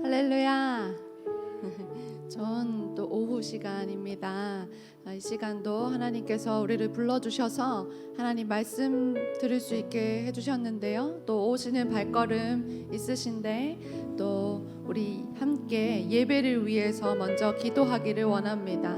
할렐루야. 좋은 또 오후 시간입니다. 이 시간도 하나님께서 우리를 불러주셔서 하나님 말씀 들을 수 있게 해주셨는데요. 또 오시는 발걸음 있으신데 또 우리 함께 예배를 위해서 먼저 기도하기를 원합니다.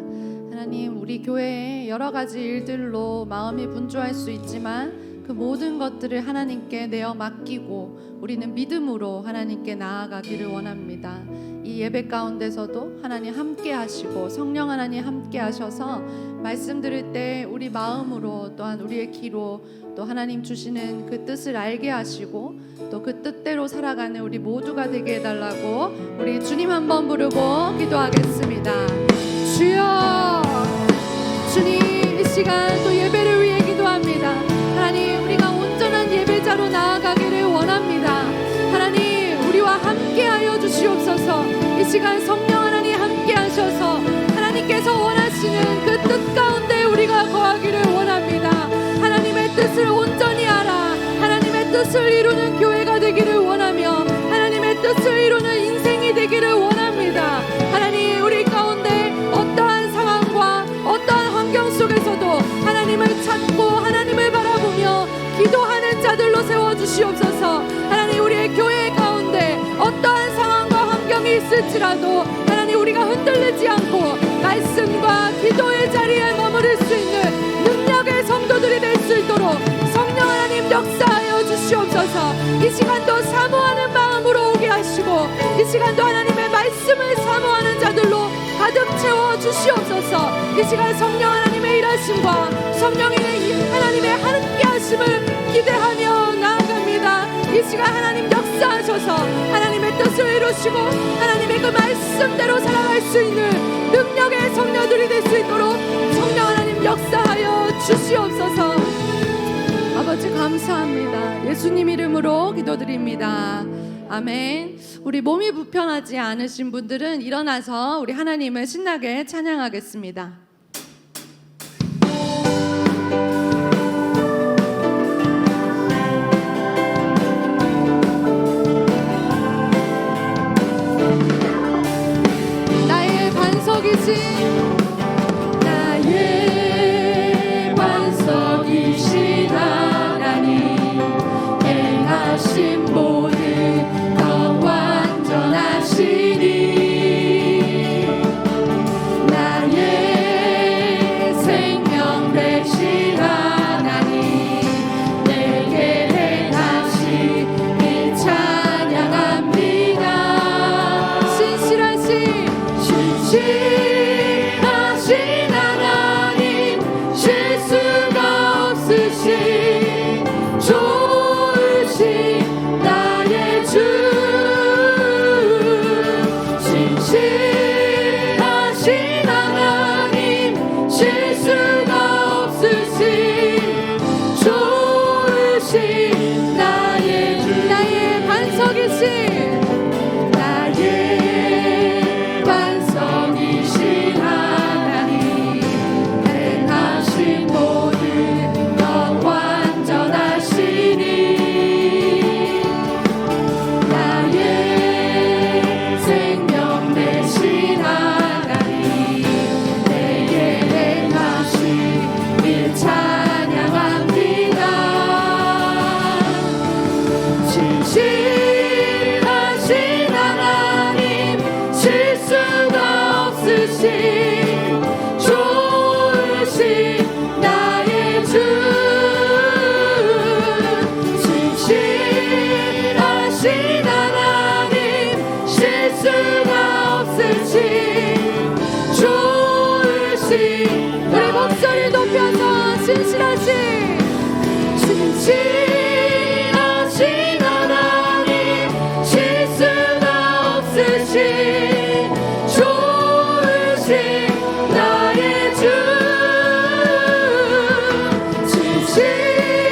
하나님, 우리 교회에 여러 가지 일들로 마음이 분주할 수 있지만 그 모든 것들을 하나님께 내어 맡기고 우리는 믿음으로 하나님께 나아가기를 원합니다. 이 예배 가운데서도 하나님 함께 하시고 성령 하나님 함께 하셔서 말씀 들을 때 우리 마음으로 또한 우리의 귀로 또 하나님 주시는 그 뜻을 알게 하시고 또 그 뜻대로 살아가는 우리 모두가 되게 해달라고 우리 주님 한번 부르고 기도하겠습니다. 주여, 주님, 이 시간 또 예배를 위해 기도합니다. 하나님, 우리가 온전한 예배자로 나아가기를 원합니다. 하나님, 우리와 함께하여 주시옵소서. 이 시간 성령 하나님 함께 하셔서 하나님께서 원하시는 그 뜻 가운데 우리가 거하기를 원합니다. 하나님의 뜻을 온전히 알아 하나님의 뜻을 이루는 교회가 되기를 원하며 하나님의 뜻을 이루는 인생이 되기를 원합니다. 하나님, 우리 가운데 어떠한 상황과 어떠한 환경 속에서도 하나님을 찾고 하나님을 바라보며 기도하는 자들로 세워주시옵소서. 하나님, 우리의 교회 가운데 어떠한 상황과 환경이 있을지라도 하나님, 우리가 흔들리지 않고 말씀과 기도의 자리에 머무를 수 있는 능력의 성도들이 될 수 있도록 성령 하나님 역사하여 주시옵소서. 이 시간도 사모하는 마음으로 오게 하시고 이 시간도 하나님의 말씀을 사모하는 자들로 가득 채워 주시옵소서. 이 시간 성령 하나님의 일하심과 성령의 하나님의 함께 하심을 기대하며 나아갑니다. 이 시간 하나님 역사하셔서 하나님의 뜻을 이루시고 하나님의 그 말씀대로 살아갈 수 있는 능력의 성녀들이 될 수 있도록 성령 하나님 역사하여 주시옵소서. 아버지 감사합니다. 예수님 이름으로 기도드립니다. 아멘. 우리 몸이 불편하지 않으신 분들은 일어나서 우리 하나님을 신나게 찬양하겠습니다. 나의 반석이신 하나님, 행하신 모든 것 완전하시니 나의 생명 되신 하나님, 내게 행하신 이 찬양합니다. 신실하신 하나님, 실수가 없으신 좋으신 나의 주, 신실하신 하나님, 실수가 없으신 좋으신 나의 주, 나의 반석이신 우리 목소리 높여서 신실하신 하나님, 실수가 없으신 좋으신 나의 주,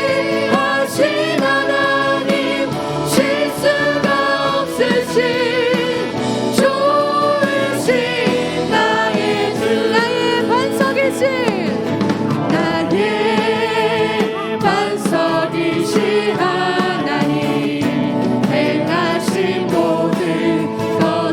신실하신 하나님, 실수가 없으신 좋으신 나의 주, 나의 반석이신 하나님, 행하신 모든 것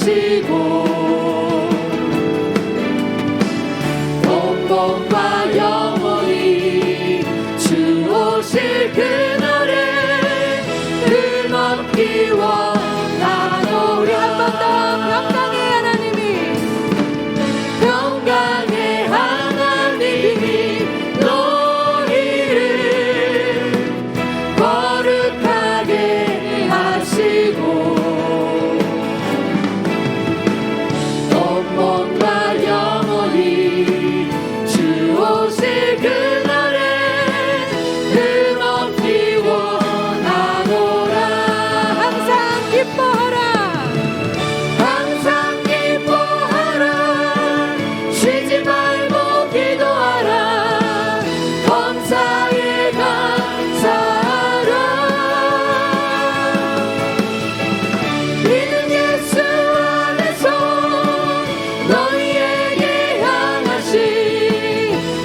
하시고 영광과 영원히 주 오실 그날에 금없기 원하노라. 한 번 더 평강의 하나님이 평강의 하나님이 너희를 거룩하게 하시고 영원과 영원히 주 오실 그날에 금없기 원하노라. 항상 기뻐하라. 항상 기뻐하라. 쉬지 말고 기도하라. 범사에 감사하라. 믿는 예수 안에서 너희에게 향하신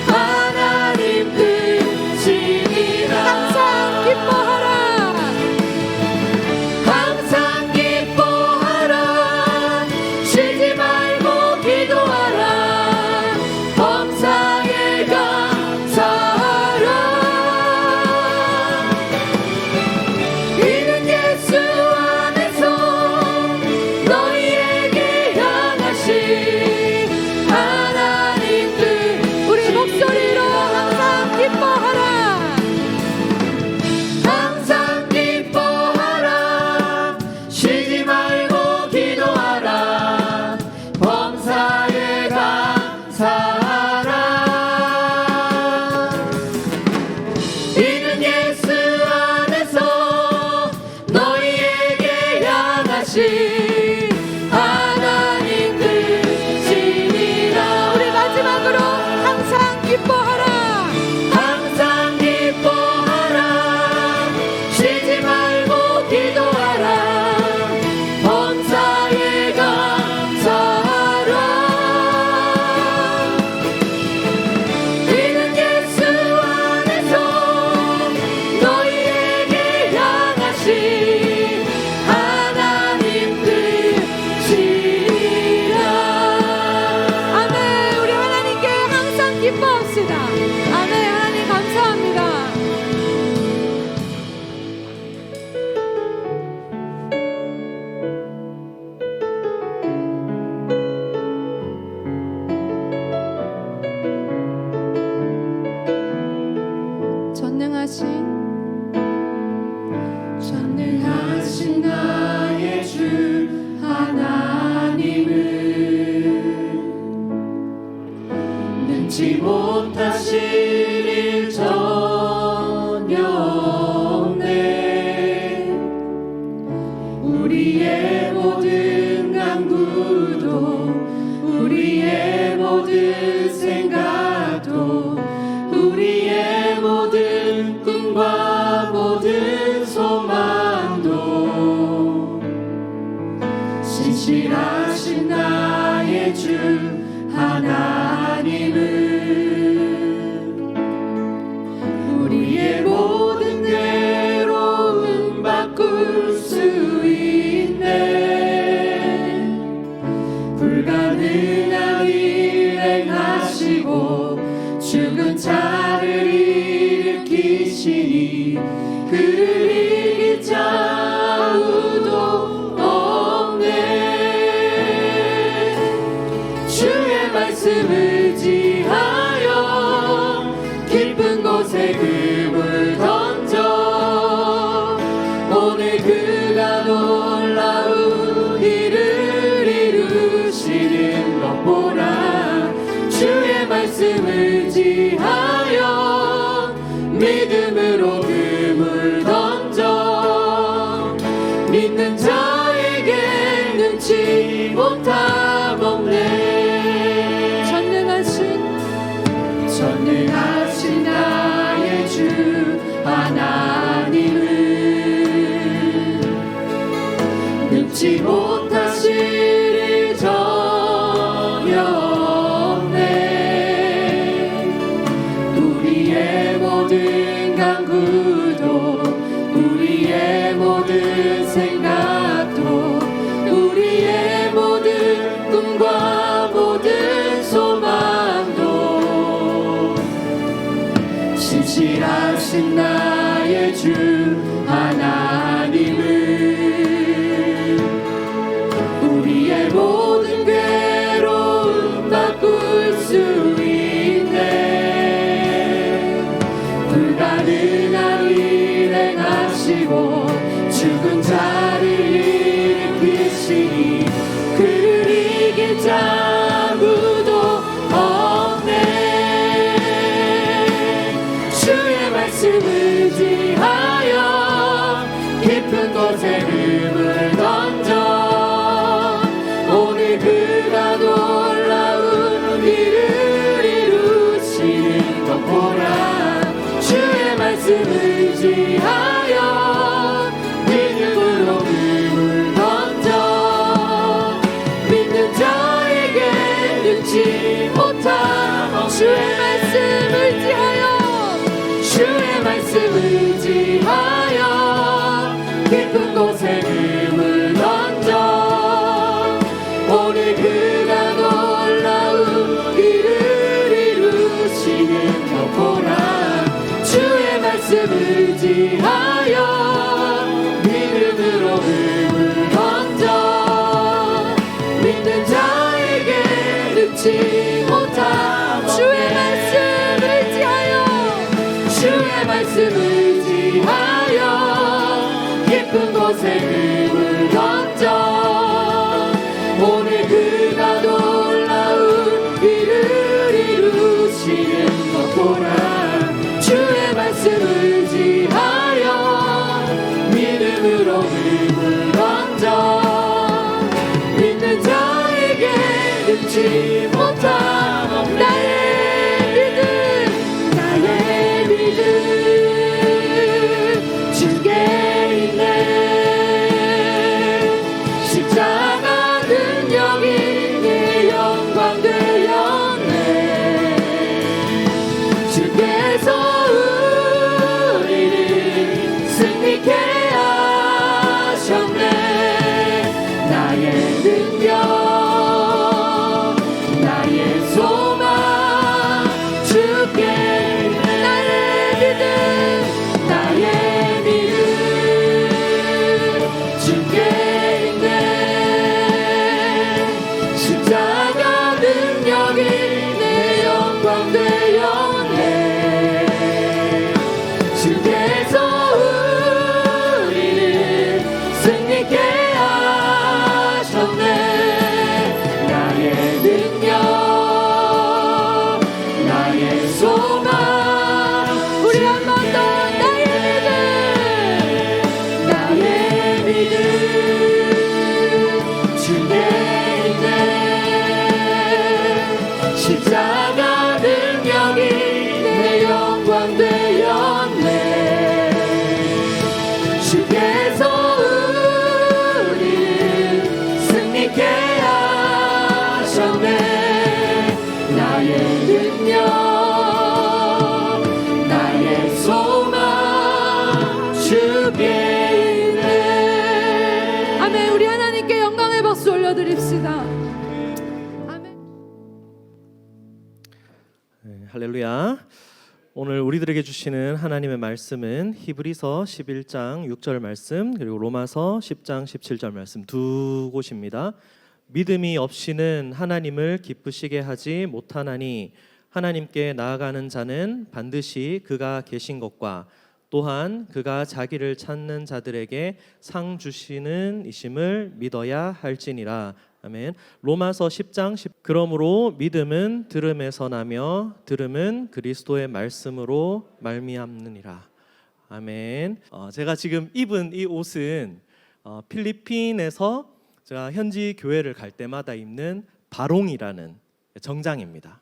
하나님 뜻이니라. 항상 기뻐하라. 항상 기뻐하라. 쉬지 말고 기도하라. 범사에 감사하라. 이는 예수 안에서 너희에게 향하신 하나님 뜻. 우리 목소리로 항상 기뻐하라. 항상 기뻐하라. 쉬지 말고 기도하라. 범사에 감사하라. 이는 예수 안에서 너희에게 향하신 하나님 뜻이니라. 우리 마지막으로 항상 기뻐하라. 항상 기뻐하라. 쉬지 말고 기도하라. 범사에 감사하라. 이는 예수 안에서 너희에게 향하신 하나님 뜻이라. 아멘. 우리 하나님께 항상 기뻐합시다. 아멘. 하나님 감사합니다. 전능하신 나의 주 하나님은 능치 못하실 일 전혀 없네. 우리의 모든 간구도 우리의 모든 생각도 우리의 모든 꿈과 모든 소망도 신실하신 나의 주 하나님은 우리의 모든 괴로움 바꿀 수 있네. 불가능한 일 행하시고 죽은 자를 일으키시니 그를 이길 자 아무도 없네. 주의 말씀 의지하여 깊은 곳에 금을 던져 오늘 그가 놀라운 일을 이루시는 것 보라. 주의 말씀 의지하여 믿음으로 금을 던져 믿는 자에게 능치 못함 없네. 전능하신 나의 주 하나님은 능치 못하실 일 전혀 없네. 우리의 모든 간구도 우리의 모든 생각도 우리의 모든 힘과 모든 소망도 신실하신 나의 주 하나님을 우리의 모든 괴로움 바꿀 수 있네. 불가능한 일 행하시고 죽은 자를 일으키시니 그를 이길 자 아무도 없네. 주의 말씀을 의지하여 깊은 곳에 금을 던져 오늘 그가 놀라운 일을 이루시는 것 보라. 주의 말씀을 의지하여 믿음으로 금을 던져 믿는 자에게 늙지 못함. 주의 말씀 의지하여 주의 말씀 의지하여 깊은 곳에 금을 던져 오늘 그가 놀라운 일을 이루시는 것 보라. 주의 말씀 의지하여 믿음으로 금을 던져 믿는 자에게 늙지 못함. 주의 말씀 의지하여 주의 말씀 의지하여 깊은 곳에 금을 던져 오늘 그가 놀라운 일을 이루시는 것 보라. 주의 말씀 의지하여 믿음으로 금을 던져 믿는 자에게 늙지 못함. 나의 믿음 주께 있네. 십자가 능력이 내 영광 되었네. 주께서 우리를 승리케 하셨네. 나의 능력 나의 소망 주께 나의 믿음 주께 있네. 십자가 능력이 내 영광 되었네. 주께서 우리를 승리케 하셨네. 나의 능력 나의 소망 우리 한 번 더 나의 믿음 주께 있네. 십자가 능력이 내 영광 되었네. 주께서 우리를 승리케 하셨네. 나의 능력 나의 소망 주께 있네. 아멘. 우리 하나님께 영광의 박수 올려드립시다. 아멘. 네, 할렐루야. 오늘 우리들에게 주시는 하나님의 말씀은 히브리서 11장 6절 말씀 그리고 로마서 10장 17절 말씀 두 곳입니다. 믿음이 없이는 하나님을 기쁘시게 하지 못하나니 하나님께 나아가는 자는 반드시 그가 계신 것과 또한 그가 자기를 찾는 자들에게 상 주시는 이심을 믿어야 할지니라. 아멘. 로마서 10장 10. 그러므로 믿음은 들음에서 나며 들음은 그리스도의 말씀으로 말미암느니라. 아멘. 제가 지금 입은 이 옷은 필리핀에서 제가 현지 교회를 갈 때마다 입는 바롱이라는 정장입니다.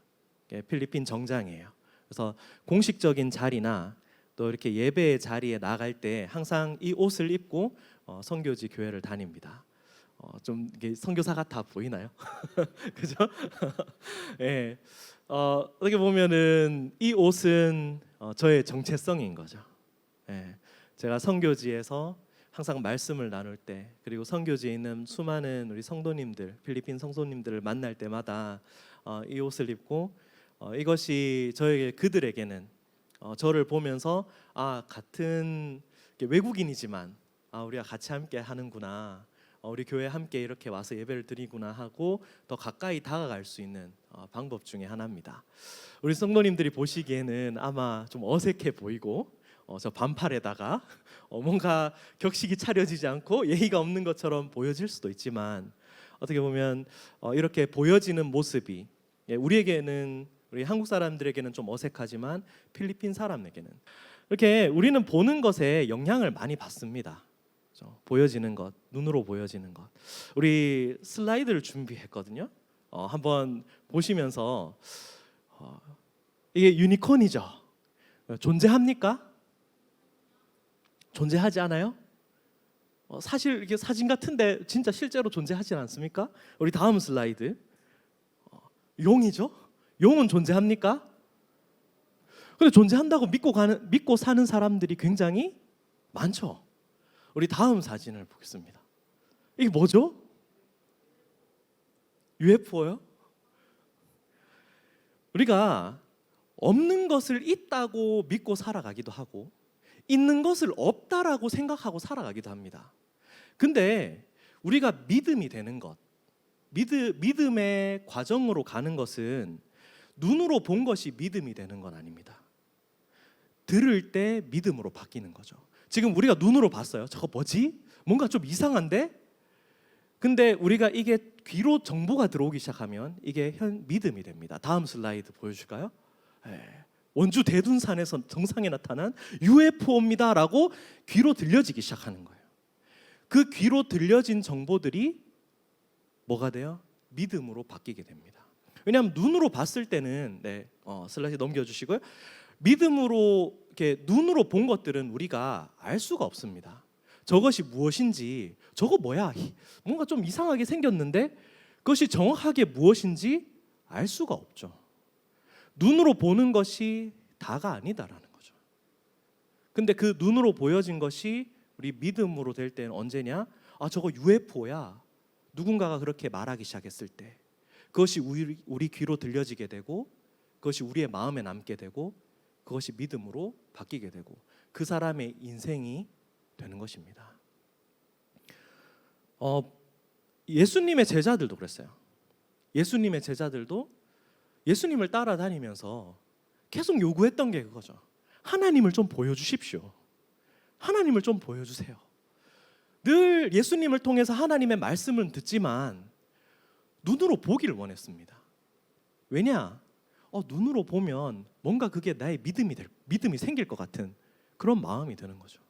필리핀 정장이에요. 그래서 공식적인 자리나 또 이렇게 예배의 자리에 나갈 때 항상 이 옷을 입고 선교지 교회를 다닙니다. 좀 이게 선교사 같아 보이나요? 그죠? 예. 어떻게 보면은 이 옷은 저의 정체성인 거죠. 예. 제가 선교지에서 항상 말씀을 나눌 때, 그리고 선교지에 있는 수많은 우리 성도님들, 필리핀 성도님들을 만날 때마다 이 옷을 입고 이것이 저에게 그들에게는 저를 보면서 같은 외국인이지만 우리가 같이 함께 하는구나, 우리 교회 함께 이렇게 와서 예배를 드리구나 하고 더 가까이 다가갈 수 있는 방법 중에 하나입니다. 우리 성도님들이 보시기에는 아마 좀 어색해 보이고 저 반팔에다가 뭔가 격식이 차려지지 않고 예의가 없는 것처럼 보여질 수도 있지만, 어떻게 보면 이렇게 보여지는 모습이 우리에게는, 우리 한국 사람들에게는 좀 어색하지만 필리핀 사람에게는 이렇게 우리는 보는 것에 영향을 많이 받습니다. 보여지는 것, 눈으로 보여지는 것. 우리 슬라이드를 준비했거든요. 한번 보시면서 이게 유니콘이죠. 존재합니까? 존재하지 않아요? 사실 이게 사진 같은데 진짜 실제로 존재하지 않습니까? 우리 다음 슬라이드. 용이죠? 용은 존재합니까? 근데 존재한다고 믿고 사는 사람들이 굉장히 많죠. 우리 다음 사진을 보겠습니다. 이게 뭐죠? UFO요? 우리가 없는 것을 있다고 믿고 살아가기도 하고 있는 것을 없다라고 생각하고 살아가기도 합니다. 근데 우리가 믿음이 되는 것, 믿음의 과정으로 가는 것은 눈으로 본 것이 믿음이 되는 건 아닙니다. 들을 때 믿음으로 바뀌는 거죠. 지금 우리가 눈으로 봤어요. 저거 뭐지? 뭔가 좀 이상한데? 근데 우리가 이게 귀로 정보가 들어오기 시작하면 이게 믿음이 됩니다. 다음 슬라이드 보여줄까요? 원주 대둔산에서 정상에 나타난 UFO입니다 라고 귀로 들려지기 시작하는 거예요. 그 귀로 들려진 정보들이 뭐가 돼요? 믿음으로 바뀌게 됩니다. 왜냐하면 눈으로 봤을 때는 슬라이드 넘겨주시고요. 믿음으로 이렇게 눈으로 본 것들은 우리가 알 수가 없습니다. 저것이 무엇인지, 저거 뭐야? 뭔가 좀 이상하게 생겼는데 그것이 정확하게 무엇인지 알 수가 없죠. 눈으로 보는 것이 다가 아니다라는 거죠. 근데 그 눈으로 보여진 것이 우리 믿음으로 될 때는 언제냐? 저거 UFO야. 누군가가 그렇게 말하기 시작했을 때 그것이 우리 귀로 들려지게 되고 그것이 우리의 마음에 남게 되고 그것이 믿음으로 바뀌게 되고 그 사람의 인생이 되는 것입니다. 예수님의 제자들도 그랬어요. 예수님의 제자들도 예수님을 따라다니면서 계속 요구했던 게 그거죠. 하나님을 좀 보여주십시오. 하나님을 좀 보여주세요. 늘 예수님을 통해서 하나님의 말씀을 듣지만 눈으로 보기를 원했습니다. 왜냐? 눈으로 보면 뭔가 그게 나의 믿음이 생길 것 같은 그런 마음이 드는 거죠.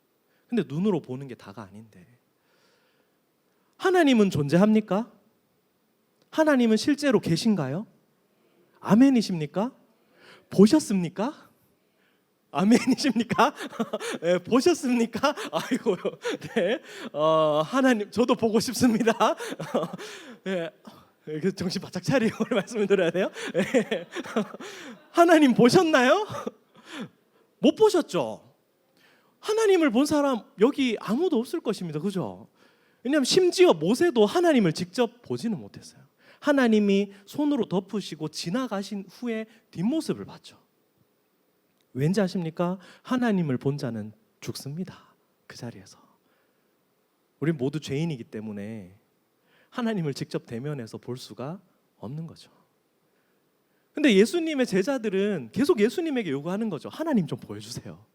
근데 눈으로 보는 게 다가 아닌데, 하나님은 존재합니까? 하나님은 실제로 계신가요? 아멘이십니까? 보셨습니까? 아멘이십니까? 네, 보셨습니까? 아이고요. 네, 하나님 저도 보고 싶습니다. 네, 정신 바짝 차리고 말씀을 드려야 돼요. 네. 하나님 보셨나요? 못 보셨죠? 하나님을 본 사람 여기 아무도 없을 것입니다. 그죠? 왜냐하면 심지어 모세도 하나님을 직접 보지는 못했어요. 하나님이 손으로 덮으시고 지나가신 후에 뒷모습을 봤죠. 왠지 아십니까? 하나님을 본 자는 죽습니다. 그 자리에서. 우리 모두 죄인이기 때문에 하나님을 직접 대면해서 볼 수가 없는 거죠. 근데 예수님의 제자들은 계속 예수님에게 요구하는 거죠. 하나님 좀 보여주세요.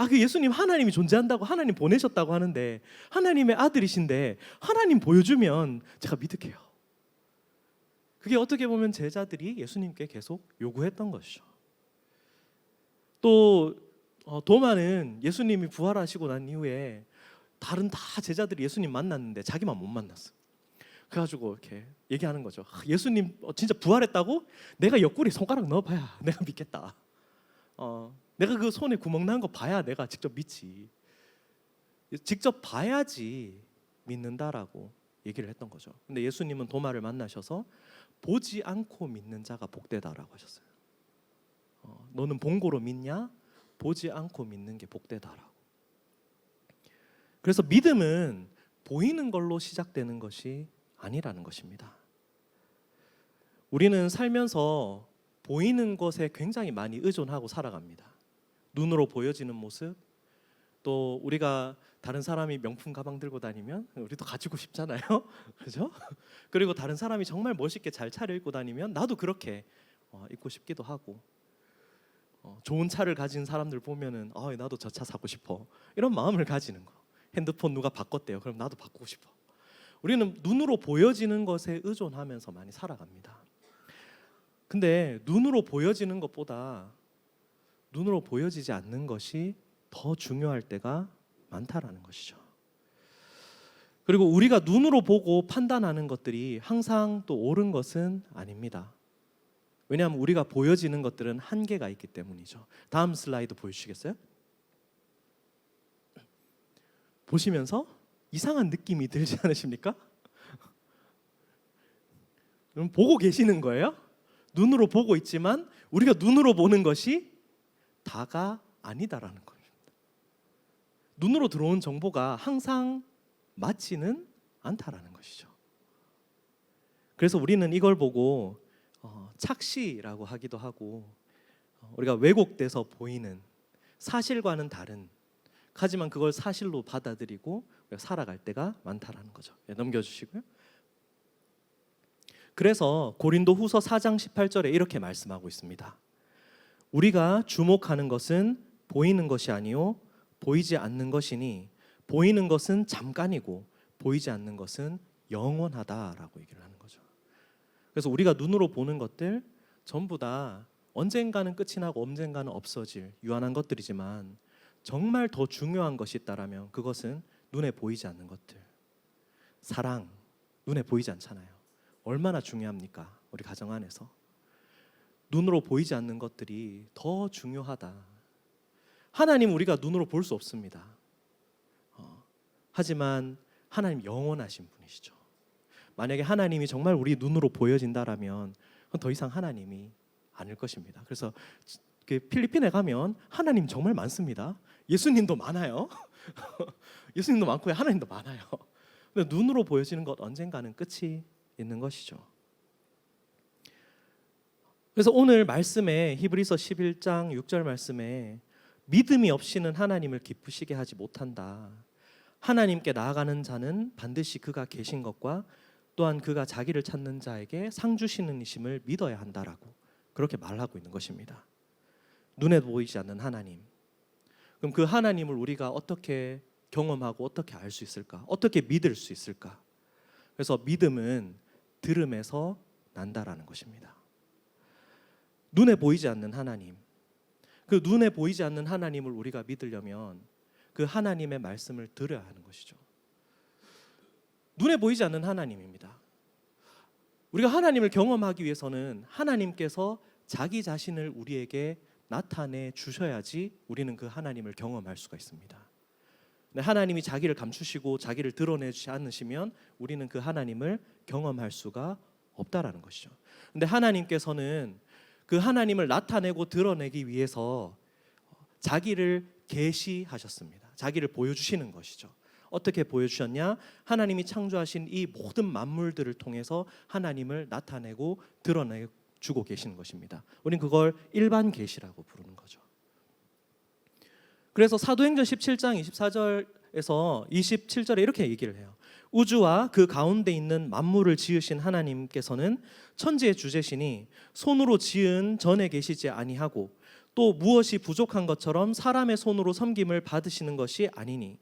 그 예수님 하나님이 존재한다고, 하나님 보내셨다고 하는데, 하나님의 아들이신데 하나님 보여주면 제가 믿을게요. 그게 어떻게 보면 제자들이 예수님께 계속 요구했던 것이죠. 또 도마는 예수님이 부활하시고 난 이후에 다른 다 제자들이 예수님 만났는데 자기만 못 만났어. 그래가지고 이렇게 얘기하는 거죠. 예수님 진짜 부활했다고? 내가 옆구리 손가락 넣어봐야 내가 믿겠다. 내가 그 손에 구멍 난 거 봐야 내가 직접 믿지. 직접 봐야지 믿는다라고 얘기를 했던 거죠. 근데 예수님은 도마를 만나셔서 보지 않고 믿는 자가 복되다라고 하셨어요. 너는 본고로 믿냐? 보지 않고 믿는 게 복되다라고. 그래서 믿음은 보이는 걸로 시작되는 것이 아니라는 것입니다. 우리는 살면서 보이는 것에 굉장히 많이 의존하고 살아갑니다. 눈으로 보여지는 모습, 또 우리가 다른 사람이 명품 가방 들고 다니면 우리도 가지고 싶잖아요. 그죠? 그리고 다른 사람이 정말 멋있게 잘 차려입고 다니면 나도 그렇게 입고 싶기도 하고, 좋은 차를 가진 사람들 보면은 나도 저 차 사고 싶어, 이런 마음을 가지는 거. 핸드폰 누가 바꿨대요. 그럼 나도 바꾸고 싶어. 우리는 눈으로 보여지는 것에 의존하면서 많이 살아갑니다. 근데 눈으로 보여지는 것보다 눈으로 보여지지 않는 것이 더 중요할 때가 많다라는 것이죠. 그리고 우리가 눈으로 보고 판단하는 것들이 항상 또 옳은 것은 아닙니다. 왜냐하면 우리가 보여지는 것들은 한계가 있기 때문이죠. 다음 슬라이드 보여주시겠어요? 보시면서 이상한 느낌이 들지 않으십니까? 그럼 보고 계시는 거예요? 눈으로 보고 있지만 우리가 눈으로 보는 것이 다가 아니다라는 겁니다. 눈으로 들어온 정보가 항상 맞지는 않다라는 것이죠. 그래서 우리는 이걸 보고 착시라고 하기도 하고, 우리가 왜곡돼서 보이는 사실과는 다른, 하지만 그걸 사실로 받아들이고 살아갈 때가 많다라는 거죠. 넘겨주시고요. 그래서 고린도후서 4장 18절에 이렇게 말씀하고 있습니다. 우리가 주목하는 것은 보이는 것이 아니요 보이지 않는 것이니 보이는 것은 잠깐이고 보이지 않는 것은 영원하다라고 얘기를 하는 거죠. 그래서 우리가 눈으로 보는 것들 전부 다 언젠가는 끝이 나고 언젠가는 없어질 유한한 것들이지만, 정말 더 중요한 것이 있다라면 그것은 눈에 보이지 않는 것들. 사랑, 눈에 보이지 않잖아요. 얼마나 중요합니까? 우리 가정 안에서 눈으로 보이지 않는 것들이 더 중요하다. 하나님 우리가 눈으로 볼 수 없습니다. 하지만 하나님 영원하신 분이시죠. 만약에 하나님이 정말 우리 눈으로 보여진다라면 그건 더 이상 하나님이 아닐 것입니다. 그래서 필리핀에 가면 하나님 정말 많습니다. 예수님도 많아요. 예수님도 많고 하나님도 많아요. 근데 눈으로 보여지는 것 언젠가는 끝이 있는 것이죠. 그래서 오늘 말씀에 히브리서 11장 6절 말씀에 믿음이 없이는 하나님을 기쁘시게 하지 못한다. 하나님께 나아가는 자는 반드시 그가 계신 것과 또한 그가 자기를 찾는 자에게 상 주시는 이심을 믿어야 한다라고 그렇게 말하고 있는 것입니다. 눈에 보이지 않는 하나님. 그럼 그 하나님을 우리가 어떻게 경험하고 어떻게 알 수 있을까? 어떻게 믿을 수 있을까? 그래서 믿음은 들음에서 난다라는 것입니다. 눈에 보이지 않는 하나님. 그 눈에 보이지 않는 하나님을 우리가 믿으려면 그 하나님의 말씀을 들어야 하는 것이죠. 눈에 보이지 않는 하나님입니다. 우리가 하나님을 경험하기 위해서는 하나님께서 자기 자신을 우리에게 나타내 주셔야지 우리는 그 하나님을 경험할 수가 있습니다. 근데 하나님이 자기를 감추시고 자기를 드러내주지 않으시면 우리는 그 하나님을 경험할 수가 없다라는 것이죠. 근데 하나님께서는 그 하나님을 나타내고 드러내기 위해서 자기를 계시하셨습니다. 자기를 보여주시는 것이죠. 어떻게 보여주셨냐? 하나님이 창조하신 이 모든 만물들을 통해서 하나님을 나타내고 드러내주고 계시는 것입니다. 우리는 그걸 일반 계시라고 부르는 거죠. 그래서 사도행전 17장 24절에서 27절에 이렇게 얘기를 해요. 우주와 그 가운데 있는 만물을 지으신 하나님께서는 천지의 주제시니 손으로 지은 전에 계시지 아니하고 또 무엇이 부족한 것처럼 사람의 손으로 섬김을 받으시는 것이 아니니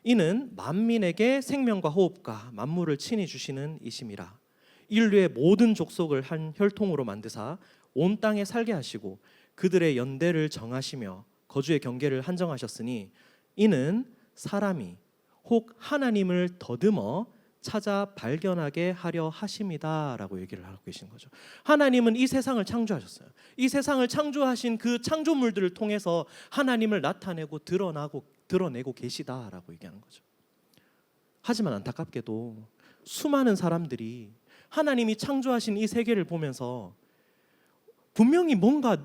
이는 만민에게 생명과 호흡과 만물을 친히 주시는 이심이라. 인류의 모든 족속을 한 혈통으로 만드사 온 땅에 살게 하시고 그들의 연대를 정하시며 거주의 경계를 한정하셨으니 이는 사람이 혹 하나님을 더듬어 찾아 발견하게 하려 하심이다라고 얘기를 하고 계신 거죠. 하나님은 이 세상을 창조하셨어요. 이 세상을 창조하신 그 창조물들을 통해서 하나님을 나타내고 드러내고 계시다라고 얘기하는 거죠. 하지만 안타깝게도 수많은 사람들이 하나님이 창조하신 이 세계를 보면서 분명히 뭔가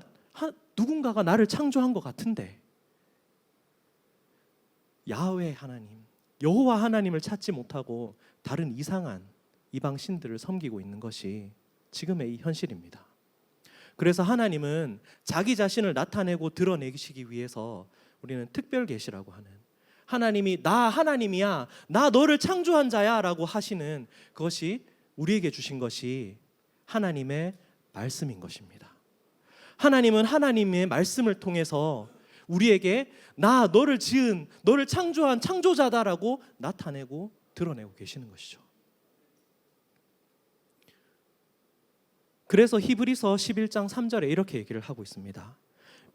누군가가 나를 창조한 것 같은데 야훼 하나님, 여호와 하나님을 찾지 못하고 다른 이상한 이방 신들을 섬기고 있는 것이 지금의 이 현실입니다. 그래서 하나님은 자기 자신을 나타내고 드러내시기 위해서 우리는 특별 계시라고 하는, 하나님이 나 하나님이야, 나 너를 창조한 자야 라고 하시는 그것이 우리에게 주신 것이 하나님의 말씀인 것입니다. 하나님은 하나님의 말씀을 통해서 우리에게 나 너를 지은, 너를 창조한 창조자다라고 나타내고 드러내고 계시는 것이죠. 그래서 히브리서 11장 3절에 이렇게 얘기를 하고 있습니다.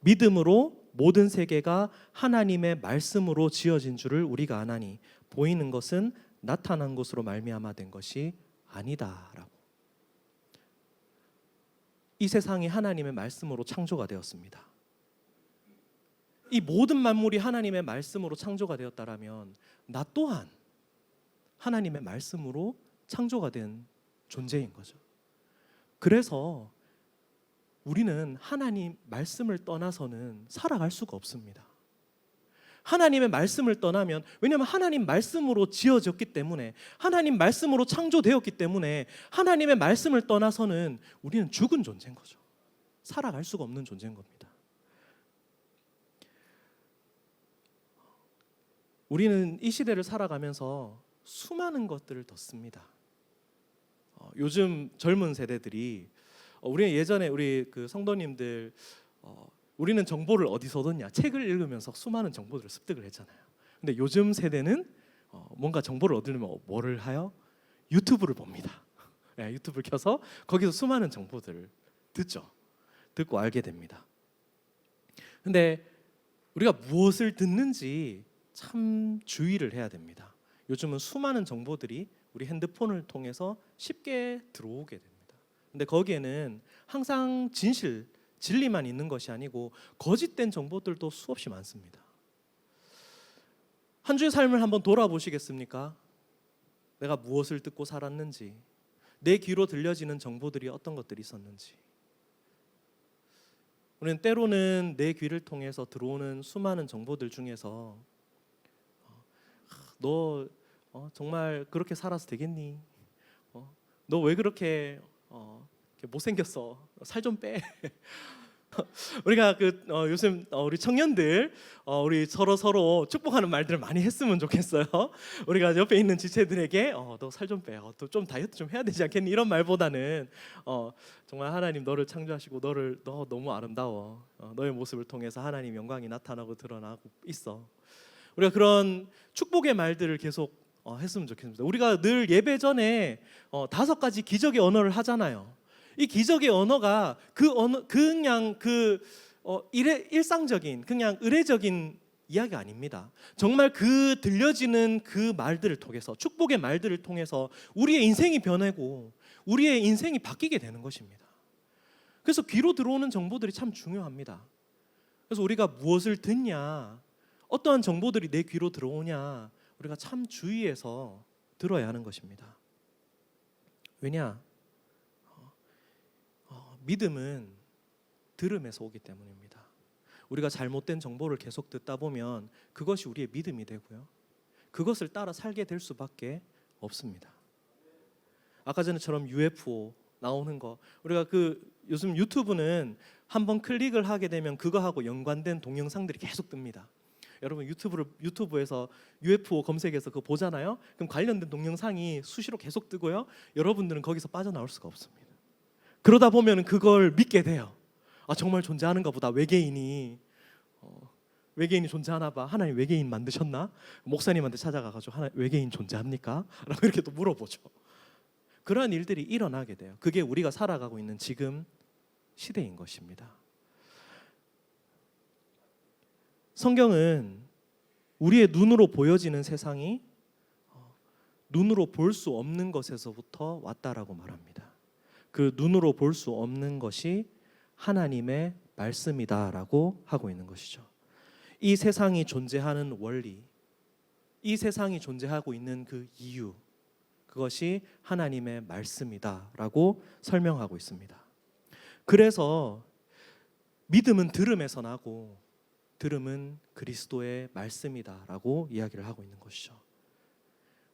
믿음으로 모든 세계가 하나님의 말씀으로 지어진 줄을 우리가 아나니 보이는 것은 나타난 것으로 말미암아 된 것이 아니다라고. 이 세상이 하나님의 말씀으로 창조가 되었습니다. 이 모든 만물이 하나님의 말씀으로 창조가 되었다라면 나 또한 하나님의 말씀으로 창조가 된 존재인 거죠. 그래서 우리는 하나님 말씀을 떠나서는 살아갈 수가 없습니다. 하나님의 말씀을 떠나면, 왜냐하면 하나님 말씀으로 지어졌기 때문에, 하나님 말씀으로 창조되었기 때문에 하나님의 말씀을 떠나서는 우리는 죽은 존재인 거죠. 살아갈 수가 없는 존재인 겁니다. 우리는 이 시대를 살아가면서 수많은 것들을 듣습니다. 요즘 젊은 세대들이 우리 예전에 우리 그 성도님들 우리는 정보를 어디서 얻었냐? 책을 읽으면서 수많은 정보들을 습득을 했잖아요. 근데 요즘 세대는 뭔가 정보를 얻으려면 뭐를 하여? 유튜브를 봅니다. 네, 유튜브를 켜서 거기서 수많은 정보들을 듣죠. 듣고 알게 됩니다. 근데 우리가 무엇을 듣는지 참 주의를 해야 됩니다. 요즘은 수많은 정보들이 우리 핸드폰을 통해서 쉽게 들어오게 됩니다. 근데 거기에는 항상 진리만 있는 것이 아니고 거짓된 정보들도 수없이 많습니다. 한 주의 삶을 한번 돌아보시겠습니까? 내가 무엇을 듣고 살았는지, 내 귀로 들려지는 정보들이 어떤 것들이 있었는지. 우리는 때로는 내 귀를 통해서 들어오는 수많은 정보들 중에서 너 정말 그렇게 살아서 되겠니? 너 왜 그렇게 못생겼어? 살 좀 빼. 우리가 요즘 우리 청년들 우리 서로 축복하는 말들을 많이 했으면 좋겠어요. 우리가 옆에 있는 지체들에게 너 살 좀 빼, 좀 다이어트 좀 해야 되지 않겠니? 이런 말보다는 정말 하나님 너를 창조하시고 너 너무 아름다워. 너의 모습을 통해서 하나님 영광이 나타나고 드러나고 있어. 우리가 그런 축복의 말들을 계속 했으면 좋겠습니다. 우리가 늘 예배 전에 5가지 기적의 언어를 하잖아요. 이 기적의 언어가 그냥 일상적인 그냥 의례적인 이야기가 아닙니다. 정말 그 들려지는 그 말들을 통해서, 축복의 말들을 통해서 우리의 인생이 변하고 우리의 인생이 바뀌게 되는 것입니다. 그래서 귀로 들어오는 정보들이 참 중요합니다. 그래서 우리가 무엇을 듣냐, 어떠한 정보들이 내 귀로 들어오냐, 우리가 참 주의해서 들어야 하는 것입니다. 왜냐? 믿음은 들음에서 오기 때문입니다. 우리가 잘못된 정보를 계속 듣다 보면 그것이 우리의 믿음이 되고요, 그것을 따라 살게 될 수밖에 없습니다. 아까 전에처럼 UFO 나오는 거, 우리가 요즘 유튜브는 한번 클릭을 하게 되면 그거하고 연관된 동영상들이 계속 뜹니다. 여러분 유튜브에서 UFO 검색해서 그거 보잖아요. 그럼 관련된 동영상이 수시로 계속 뜨고요, 여러분들은 거기서 빠져나올 수가 없습니다. 그러다 보면 그걸 믿게 돼요. 정말 존재하는가 보다. 외계인이 존재하나 봐. 하나님 외계인 만드셨나? 목사님한테 찾아가가지고 외계인 존재합니까? 라고 이렇게 또 물어보죠. 그러한 일들이 일어나게 돼요. 그게 우리가 살아가고 있는 지금 시대인 것입니다. 성경은 우리의 눈으로 보여지는 세상이 눈으로 볼 수 없는 것에서부터 왔다라고 말합니다. 그 눈으로 볼 수 없는 것이 하나님의 말씀이다라고 하고 있는 것이죠. 이 세상이 존재하는 원리, 이 세상이 존재하고 있는 그 이유, 그것이 하나님의 말씀이다라고 설명하고 있습니다. 그래서 믿음은 들음에서 나고 들음은 그리스도의 말씀이다라고 이야기를 하고 있는 것이죠.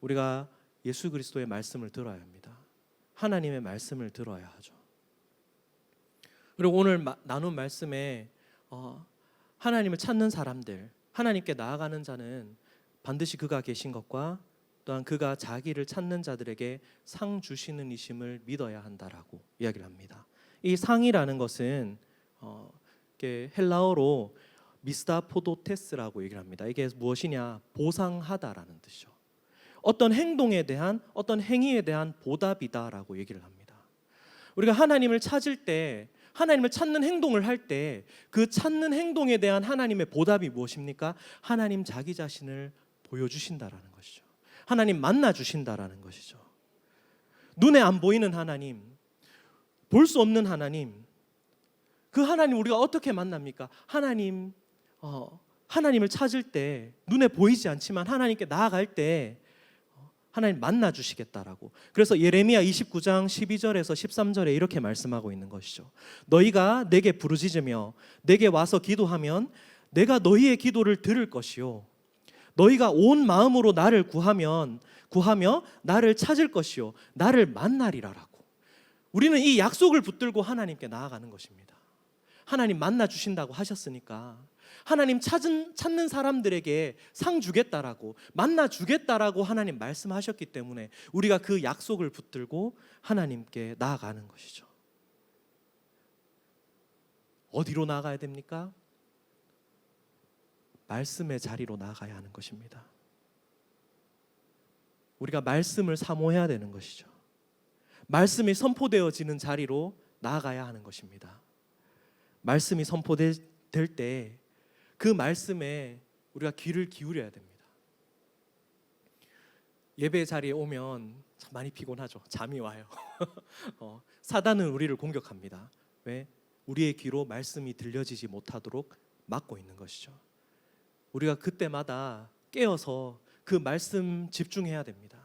우리가 예수 그리스도의 말씀을 들어야 합니다. 하나님의 말씀을 들어야 하죠. 그리고 오늘 나눈 말씀에 하나님을 찾는 사람들, 하나님께 나아가는 자는 반드시 그가 계신 것과 또한 그가 자기를 찾는 자들에게 상 주시는 이심을 믿어야 한다라고 이야기를 합니다. 이 상이라는 것은 이게 헬라어로 미스타포도테스라고 얘기를 합니다. 이게 무엇이냐? 보상하다라는 뜻이죠. 어떤 행동에 대한, 어떤 행위에 대한 보답이다라고 얘기를 합니다. 우리가 하나님을 찾을 때, 하나님을 찾는 행동을 할 때 그 찾는 행동에 대한 하나님의 보답이 무엇입니까? 하나님 자기 자신을 보여주신다라는 것이죠. 하나님 만나 주신다라는 것이죠. 눈에 안 보이는 하나님, 볼 수 없는 하나님, 그 하나님 우리가 어떻게 만납니까? 하나님을 찾을 때, 눈에 보이지 않지만 하나님께 나아갈 때 하나님 만나 주시겠다라고. 그래서 예레미야 29장 12절에서 13절에 이렇게 말씀하고 있는 것이죠. 너희가 내게 부르짖으며 내게 와서 기도하면 내가 너희의 기도를 들을 것이요, 너희가 온 마음으로 나를 구하며 나를 찾을 것이요, 나를 만나리라라고. 우리는 이 약속을 붙들고 하나님께 나아가는 것입니다. 하나님 만나 주신다고 하셨으니까 하나님 찾는 사람들에게 상 주겠다라고, 만나 주겠다라고 하나님 말씀하셨기 때문에 우리가 그 약속을 붙들고 하나님께 나아가는 것이죠. 어디로 나아가야 됩니까? 말씀의 자리로 나아가야 하는 것입니다. 우리가 말씀을 사모해야 되는 것이죠. 말씀이 선포되어지는 자리로 나아가야 하는 것입니다. 말씀이 선포될 때 그 말씀에 우리가 귀를 기울여야 됩니다. 예배 자리에 오면 참 많이 피곤하죠. 잠이 와요. 사단은 우리를 공격합니다. 왜? 우리의 귀로 말씀이 들려지지 못하도록 막고 있는 것이죠. 우리가 그때마다 깨어서 그 말씀 집중해야 됩니다.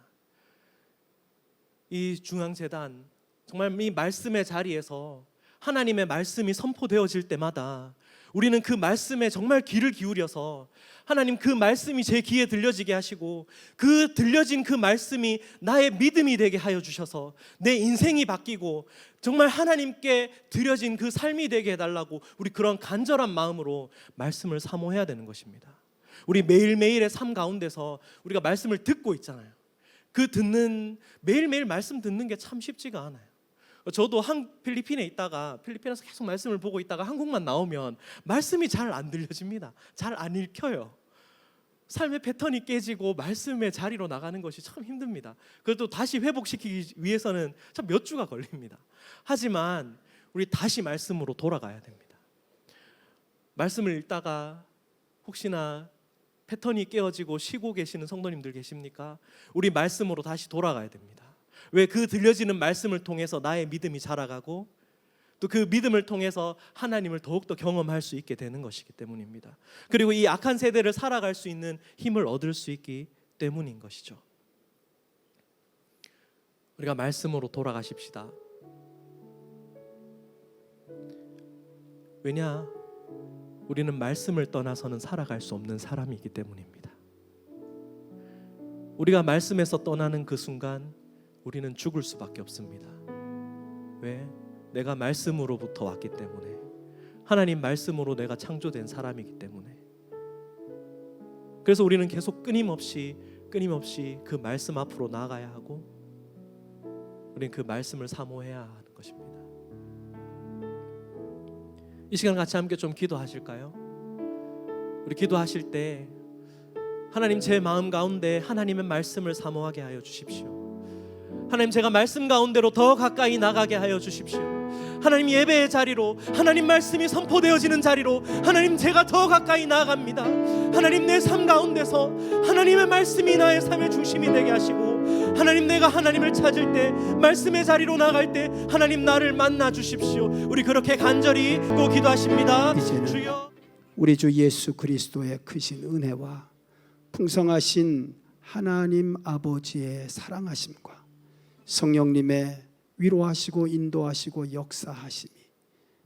이 중앙재단, 정말 이 말씀의 자리에서 하나님의 말씀이 선포되어질 때마다 우리는 그 말씀에 정말 귀를 기울여서 하나님, 그 말씀이 제 귀에 들려지게 하시고 그 들려진 그 말씀이 나의 믿음이 되게 하여 주셔서 내 인생이 바뀌고 정말 하나님께 드려진 그 삶이 되게 해달라고, 우리 그런 간절한 마음으로 말씀을 사모해야 되는 것입니다. 우리 매일매일의 삶 가운데서 우리가 말씀을 듣고 있잖아요. 매일매일 말씀 듣는 게 참 쉽지가 않아요. 저도 필리핀에 있다가, 필리핀에서 계속 말씀을 보고 있다가 한국만 나오면 말씀이 잘 안 들려집니다. 잘 안 읽혀요. 삶의 패턴이 깨지고 말씀의 자리로 나가는 것이 참 힘듭니다. 그래도 다시 회복시키기 위해서는 참 몇 주가 걸립니다. 하지만 우리 다시 말씀으로 돌아가야 됩니다. 말씀을 읽다가 혹시나 패턴이 깨어지고 쉬고 계시는 성도님들 계십니까? 우리 말씀으로 다시 돌아가야 됩니다. 왜? 그 들려지는 말씀을 통해서 나의 믿음이 자라가고 또 그 믿음을 통해서 하나님을 더욱더 경험할 수 있게 되는 것이기 때문입니다. 그리고 이 악한 세대를 살아갈 수 있는 힘을 얻을 수 있기 때문인 것이죠. 우리가 말씀으로 돌아가십시다. 왜냐? 우리는 말씀을 떠나서는 살아갈 수 없는 사람이기 때문입니다. 우리가 말씀에서 떠나는 그 순간 우리는 죽을 수밖에 없습니다. 왜? 내가 말씀으로부터 왔기 때문에, 하나님 말씀으로 내가 창조된 사람이기 때문에. 그래서 우리는 계속 끊임없이 그 말씀 앞으로 나아가야 하고, 우리는 그 말씀을 사모해야 하는 것입니다. 이 시간 같이 함께 좀 기도하실까요? 우리 기도하실 때 하나님, 제 마음 가운데 하나님의 말씀을 사모하게 하여 주십시오. 하나님, 제가 말씀 가운데로 더 가까이 나가게 하여 주십시오. 하나님, 예배의 자리로, 하나님 말씀이 선포되어지는 자리로 하나님, 제가 더 가까이 나아갑니다. 하나님, 내 삶 가운데서 하나님의 말씀이 나의 삶의 중심이 되게 하시고, 하나님, 내가 하나님을 찾을 때, 말씀의 자리로 나갈 때 하나님, 나를 만나 주십시오. 우리 그렇게 간절히 기도하십니다. 주여, 우리 주 예수 그리스도의 크신 은혜와 풍성하신 하나님 아버지의 사랑하심과 성령님의 위로하시고 인도하시고 역사하심이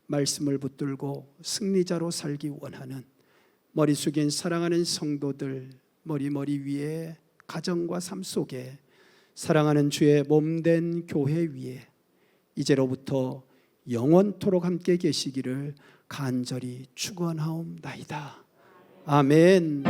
말씀을 붙들고 승리자로 살기 원하는 머리 숙인 사랑하는 성도들 머리 위에 가정과 삶 속에 사랑하는 주의 몸된 교회 위에 이제로부터 영원토록 함께 계시기를 간절히 축원하옵나이다. 아멘.